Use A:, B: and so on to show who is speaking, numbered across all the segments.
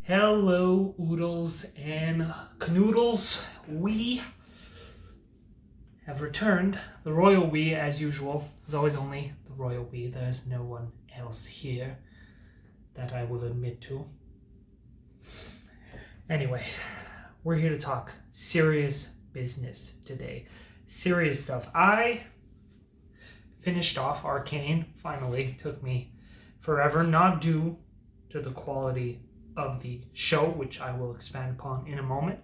A: Hello, oodles and canoodles. We have returned. The royal we, as usual. There's always only the royal we. There's no one else here that I will admit to. Anyway, we're here to talk serious business today. Serious stuff. I finished off Arcane, finally. Took me forever, not due to the quality of the show, which I will expand upon in a moment,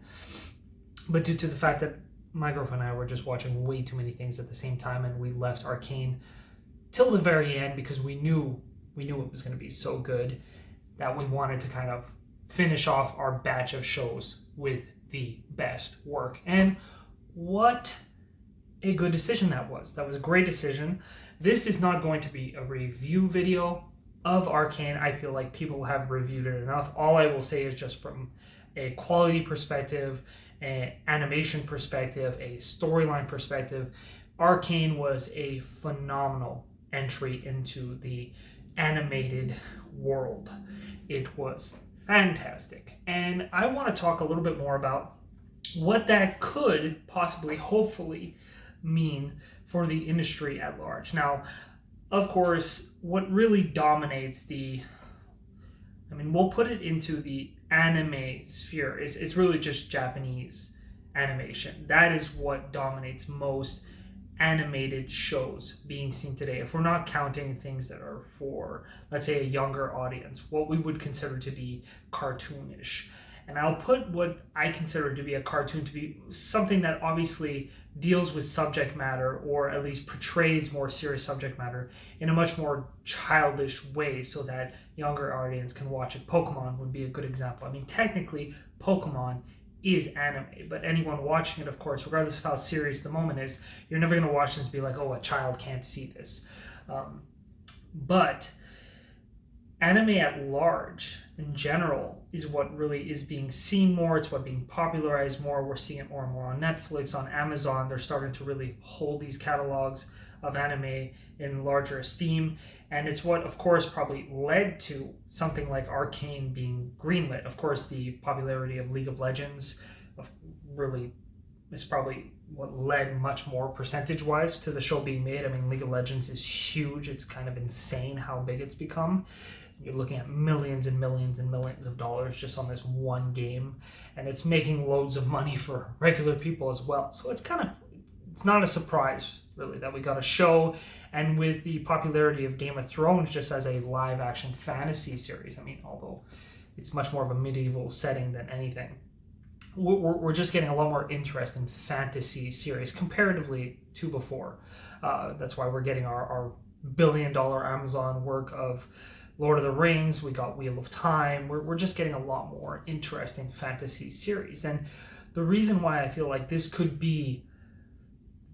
A: but due to the fact that my girlfriend and I were just watching way too many things at the same time, and we left Arcane till the very end because we knew it was going to be so good that we wanted to kind of finish off our batch of shows with the best work. And what a good decision that was. That was a great decision. This is not going to be a review video of Arcane. I feel like people have reviewed it enough. All I will say is just from a quality perspective, an animation perspective, a storyline perspective, Arcane was a phenomenal entry into the animated world. It was fantastic. And I want to talk a little bit more about what that could possibly, hopefully, mean for the industry at large. Now, of course, what really dominates we'll put it into the anime sphere, is really just Japanese animation. That is what dominates most animated shows being seen today. If we're not counting things that are for, let's say, a younger audience, what we would consider to be cartoonish. And I'll put what I consider to be a cartoon to be something that obviously deals with subject matter, or at least portrays more serious subject matter in a much more childish way so that younger audience can watch it. Pokemon would be a good example. I mean, technically, Pokemon is anime, but anyone watching it, of course, regardless of how serious the moment is, you're never going to watch this and be like, oh, a child can't see this. But anime at large, in general, is what really is being seen more. It's what being popularized more. We're seeing it more and more on Netflix, on Amazon. They're starting to really hold these catalogs of anime in larger esteem. And it's what, of course, probably led to something like Arcane being greenlit. Of course, the popularity of League of Legends really is probably what led much more percentage-wise to the show being made. I mean, League of Legends is huge. It's kind of insane how big it's become. You're looking at millions and millions and millions of dollars just on this one game, and it's making loads of money for regular people as well. So it's not a surprise, really, that we got a show. And with the popularity of Game of Thrones just as a live action fantasy series, I mean, although it's much more of a medieval setting than anything, we're just getting a lot more interest in fantasy series comparatively to before. That's why we're getting our billion-dollar Amazon work of Lord of the Rings. We got Wheel of Time. We're just getting a lot more interesting fantasy series. And the reason why I feel like this could be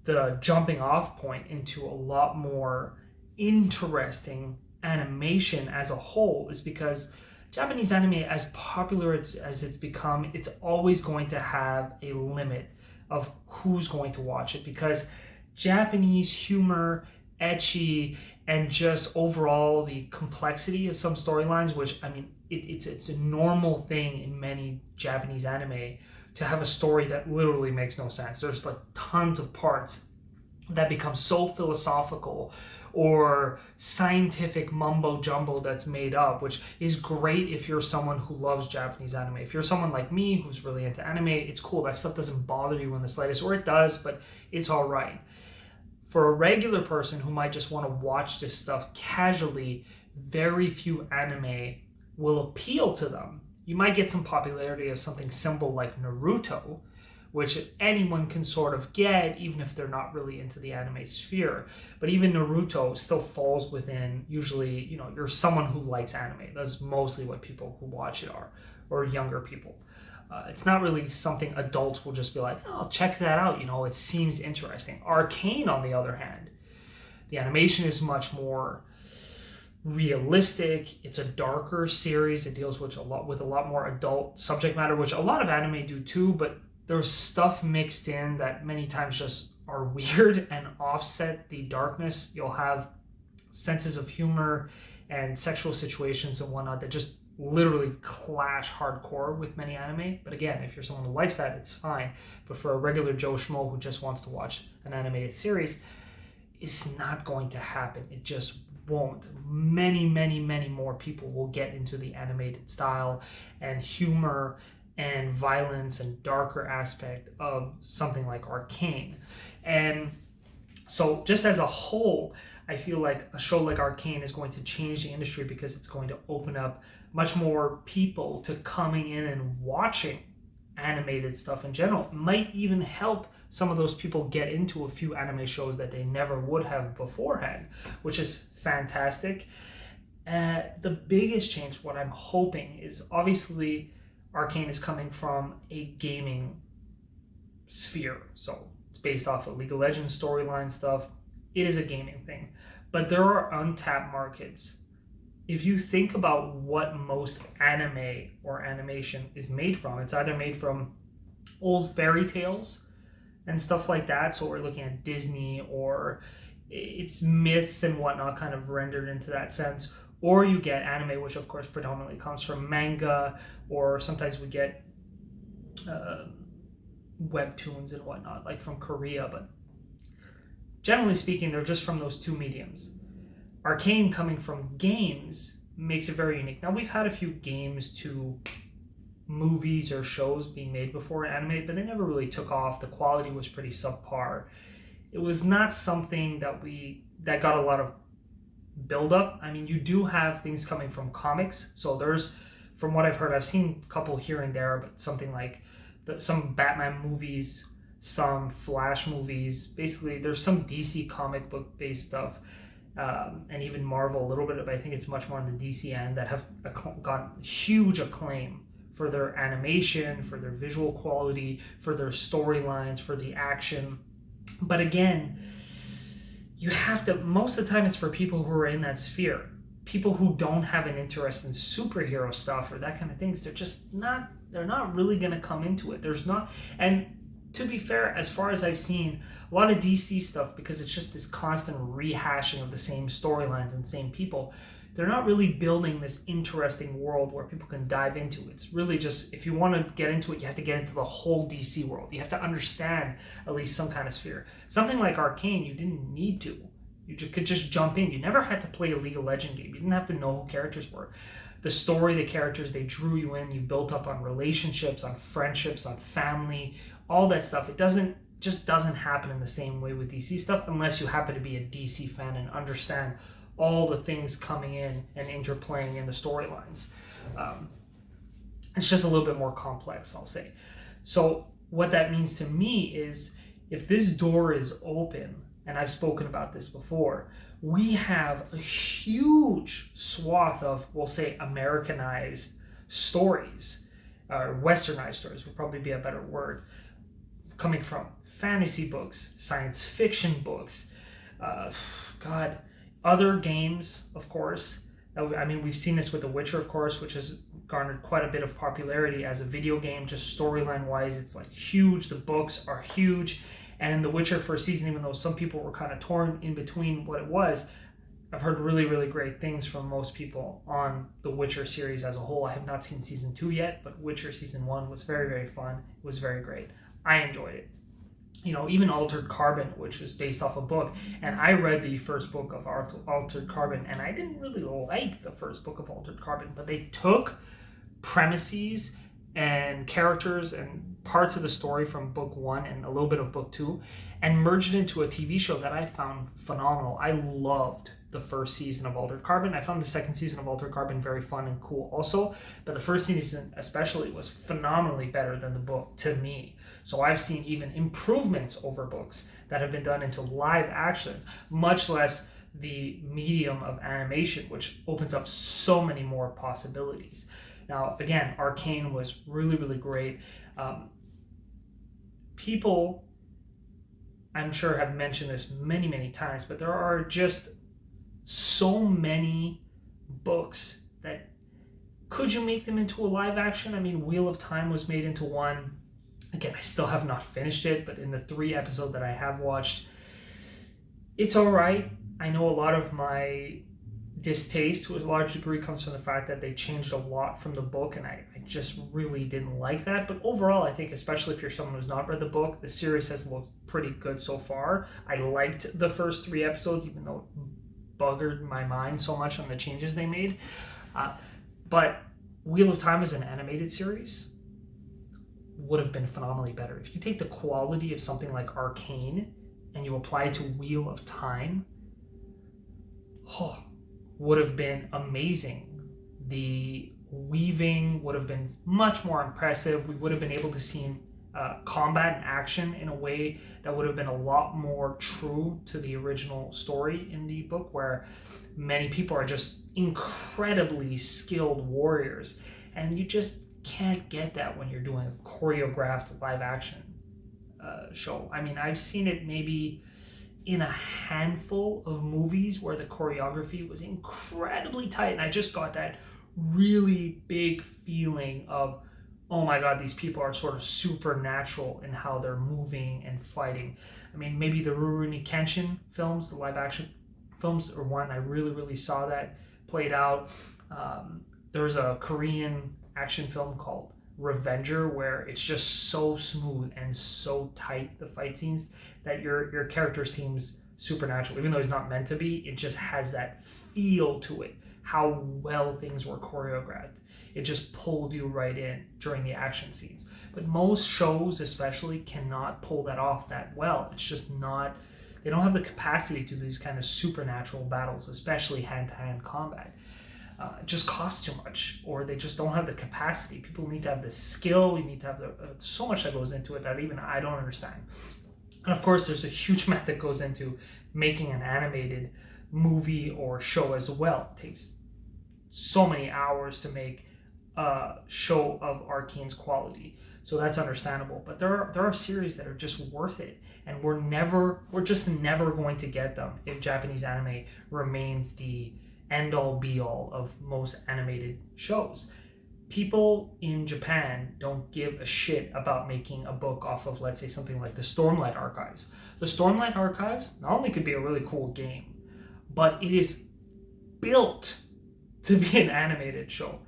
A: the jumping off point into a lot more interesting animation as a whole is because Japanese anime, as popular as it's become, it's always going to have a limit of who's going to watch it, because Japanese humor, ecchi, and just overall the complexity of some storylines, which, I mean, it's a normal thing in many Japanese anime to have a story that literally makes no sense. There's like tons of parts that become so philosophical or scientific mumbo jumbo that's made up, which is great if you're someone who loves Japanese anime. If you're someone like me who's really into anime, it's cool. That stuff doesn't bother you in the slightest, or it does, but it's all right. For a regular person who might just want to watch this stuff casually, very few anime will appeal to them. You might get some popularity of something simple like Naruto, which anyone can sort of get, even if they're not really into the anime sphere. But even Naruto still falls within, usually, you're someone who likes anime. That's mostly what people who watch it are, or younger people. It's not really something adults will just be like, oh, I'll check that out, it seems interesting. Arcane, on the other hand, the animation is much more realistic. It's a darker series. It deals with a lot more adult subject matter, which a lot of anime do too, but there's stuff mixed in that many times just are weird and offset the darkness. You'll have senses of humor and sexual situations and whatnot that just literally clash hardcore with many anime. But again, if you're someone who likes that, it's fine. But for a regular Joe Schmo who just wants to watch an animated series, it's not going to happen. It just won't. Many, many, many more people will get into the animated style and humor and violence and darker aspect of something like Arcane. And so just as a whole, I feel like a show like Arcane is going to change the industry because it's going to open up much more people to coming in and watching animated stuff in general. It might even help some of those people get into a few anime shows that they never would have beforehand, which is fantastic. The biggest change, what I'm hoping, is obviously Arcane is coming from a gaming sphere. So it's based off of League of Legends storyline stuff. It is a gaming thing. But there are untapped markets. If you think about what most anime or animation is made from, it's either made from old fairy tales and stuff like that. So we're looking at Disney, or it's myths and whatnot kind of rendered into that sense. Or you get anime, which of course predominantly comes from manga, or sometimes we get webtoons and whatnot, like from Korea. But generally speaking, they're just from those two mediums. Arcane coming from games makes it very unique. Now, we've had a few games to movies or shows being made before animated, but they never really took off. The quality was pretty subpar. It was not something that got a lot of build up. I mean, you do have things coming from comics. So there's, from what I've heard, I've seen a couple here and there, but something like some Batman movies, some Flash movies. Basically, there's some DC comic book based stuff. And even Marvel a little bit, but I think it's much more on the DC end, that have gotten huge acclaim for their animation, for their visual quality, for their storylines, for the action. But again, you have to, most of the time it's for people who are in that sphere. People who don't have an interest in superhero stuff or that kind of things, they're not really going to come into it. There's not, and to be fair, as far as I've seen, a lot of DC stuff, because it's just this constant rehashing of the same storylines and same people, they're not really building this interesting world where people can dive into. It's really just, if you want to get into it, you have to get into the whole DC world. You have to understand at least some kind of sphere. Something like Arcane, you didn't need to. You could just jump in. You never had to play a League of Legends game. You didn't have to know who characters were. The story, the characters, they drew you in. You built up on relationships, on friendships, on family, all that stuff. It just doesn't happen in the same way with DC stuff unless you happen to be a DC fan and understand all the things coming in and interplaying in the storylines. It's just a little bit more complex, I'll say. So what that means to me is, if this door is open, and I've spoken about this before, we have a huge swath of, we'll say, Americanized stories, or westernized stories would probably be a better word, coming from fantasy books, science fiction books, other games, of course. I mean, we've seen this with The Witcher, of course, which has garnered quite a bit of popularity as a video game, just storyline-wise. It's like huge. The books are huge. And The Witcher first season, even though some people were kind of torn in between what it was, I've heard really, really great things from most people on The Witcher series as a whole. I have not seen season 2 yet, but Witcher season 1 was very, very fun. It was very great. I enjoyed it. You know, even Altered Carbon, which is based off a book, and I read the first book of Altered Carbon, and I didn't really like the first book of Altered Carbon, but they took premises and characters and parts of the story from book 1 and a little bit of book 2 and merged it into a TV show that I found phenomenal. I loved the first season of Altered Carbon. I found the second season of Altered Carbon very fun and cool also, but the first season especially was phenomenally better than the book to me. So I've seen even improvements over books that have been done into live action, much less the medium of animation, which opens up so many more possibilities. Now, again, Arcane was really, really great. People, I'm sure, have mentioned this many, many times, but there are just so many books that, could you make them into a live action? I mean, Wheel of Time was made into one. Again, I still have not finished it, but in the 3 episodes that I have watched, it's all right. I know a lot of my distaste to a large degree comes from the fact that they changed a lot from the book, and I just really didn't like that. But overall, I think, especially if you're someone who's not read the book, the series has looked pretty good so far. I liked the first 3 episodes, even though it buggered my mind so much on the changes they made. But Wheel of Time as an animated series would have been phenomenally better. If you take the quality of something like Arcane and you apply it to Wheel of Time, would have been amazing. The weaving would have been much more impressive. We would have been able to see combat and action in a way that would have been a lot more true to the original story in the book, where many people are just incredibly skilled warriors, and you just can't get that when you're doing a choreographed live action show. I mean, I've seen it maybe in a handful of movies where the choreography was incredibly tight, and I just got that really big feeling of, oh my god, these people are sort of supernatural in how they're moving and fighting. I mean, maybe the Rurouni Kenshin films, the live action films, are one I really saw that played out. There's a Korean action film called Revenger, where it's just so smooth and so tight, the fight scenes, that your character seems supernatural. Even though he's not meant to be, it just has that feel to it, how well things were choreographed. It just pulled you right in during the action scenes. But most shows especially cannot pull that off that well. It's just not, they don't have the capacity to do these kind of supernatural battles, especially hand-to-hand combat. It just costs too much, or they just don't have the capacity. People need to have the skill. You need to have so much that goes into it that even I don't understand. And of course, there's a huge amount that goes into making an animated movie or show as well. It takes so many hours to make a show of Arcane's quality, so that's understandable. But there are series that are just worth it, and we're just never going to get them if Japanese anime remains the end-all be-all of most animated shows. People in Japan don't give a shit about making a book off of, let's say, something like the Stormlight Archives. The Stormlight Archives not only could be a really cool game, but it is built to be an animated show.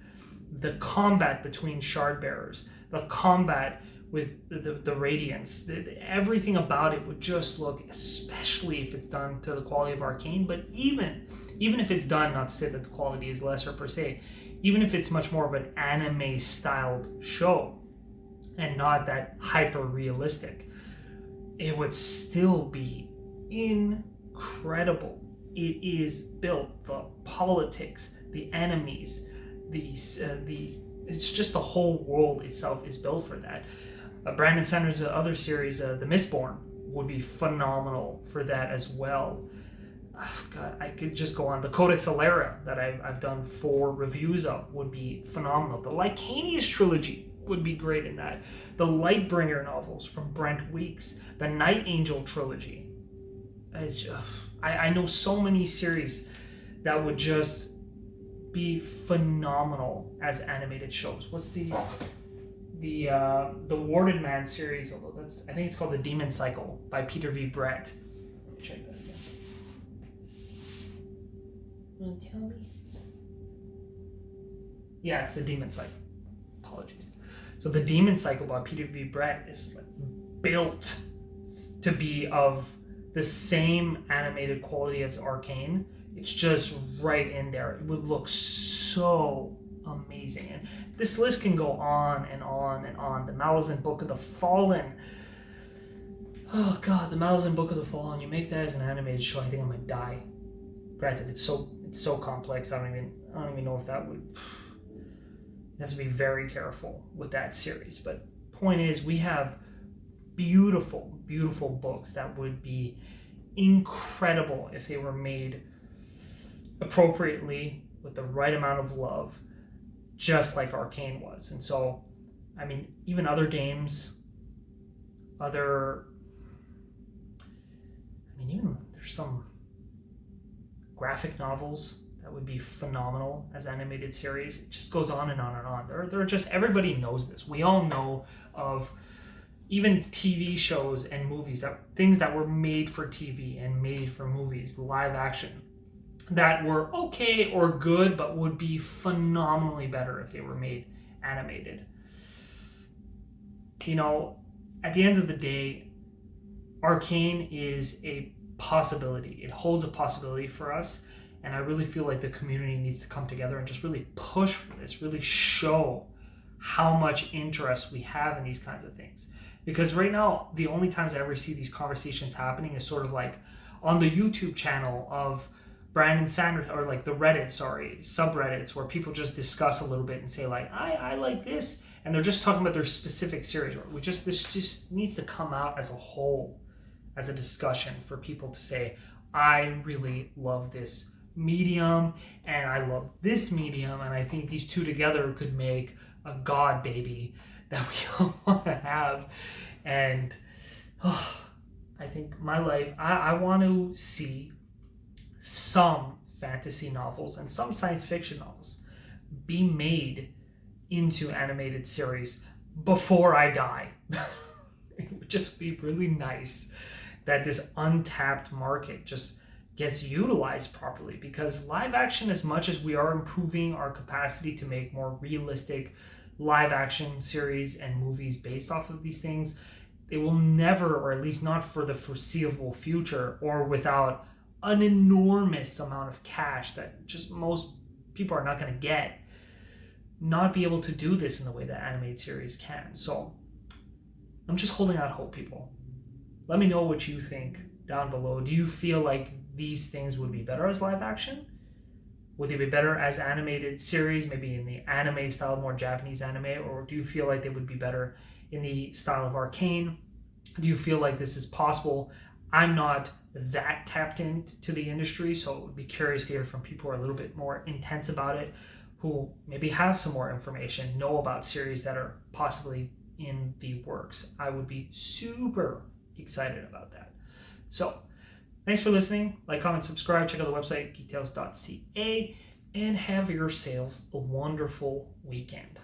A: The combat between shard bearers, the combat with the Radiance, everything about it would just look, especially if it's done to the quality of Arcane, but even if it's done, not to say that the quality is lesser per se, even if it's much more of an anime styled show and not that hyper realistic, it would still be incredible. It is built, the politics, the enemies, it's just the whole world itself is built for that. Brandon Sanders' other series, The Mistborn, would be phenomenal for that as well. God, I could just go on. The Codex Alera that I've done 4 reviews of would be phenomenal. The Lycanius trilogy would be great in that. The Lightbringer novels from Brent Weeks. The Night Angel trilogy. I know so many series that would just be phenomenal as animated shows. What's the Warded Man series? Although I think it's called The Demon Cycle by Peter V. Brett. Let me check that again. Want to tell me? Yeah, it's The Demon Cycle. Apologies. So The Demon Cycle by Peter V. Brett is built to be of the same animated quality as Arcane. It's just right in there. It would look so amazing. And this list can go on and on and on. The Malazan Book of the Fallen. Oh god, the Malazan Book of the Fallen. You make that as an animated show, I think I might die. Granted, it's so complex. I don't even know if that would. You have to be very careful with that series. But point is, we have beautiful, beautiful books that would be incredible if they were made appropriately with the right amount of love, just like Arcane was. And so, I mean, even other games, even there's some graphic novels that would be phenomenal as animated series. It just goes on and on and on. They're just, everybody knows this. We all know of even TV shows and movies, things that were made for TV and made for movies, live action, that were okay or good, but would be phenomenally better if they were made animated. You know, at the end of the day, Arcane is a possibility. It holds a possibility for us. And I really feel like the community needs to come together and just really push for this, really show how much interest we have in these kinds of things. Because right now, the only times I ever see these conversations happening is sort of like on the YouTube channel of Brandon Sanders, or like the Reddit, subreddits, where people just discuss a little bit and say like, I like this, and they're just talking about their specific series. This just needs to come out as a whole, as a discussion for people to say, I really love this medium and I love this medium, and I think these two together could make a god baby that we all want to have. And I think my life, I want to see some fantasy novels and some science fiction novels be made into animated series before I die. It would just be really nice that this untapped market just gets utilized properly, because live action, as much as we are improving our capacity to make more realistic live action series and movies based off of these things, they will never, or at least not for the foreseeable future, or without an enormous amount of cash that just most people are not going to get, not be able to do this in the way that animated series can. So I'm just holding out hope, people. Let me know what you think down below. Do you feel like these things would be better as live action? Would they be better as animated series, maybe in the anime style, more Japanese anime? Or do you feel like they would be better in the style of Arcane? Do you feel like this is possible? I'm not that tapped into the industry, so I would be curious to hear from people who are a little bit more intense about it, who maybe have some more information, know about series that are possibly in the works. I would be super excited about that. So thanks for listening. Like, comment, subscribe. Check out the website, geektales.ca, and have yourselves a wonderful weekend.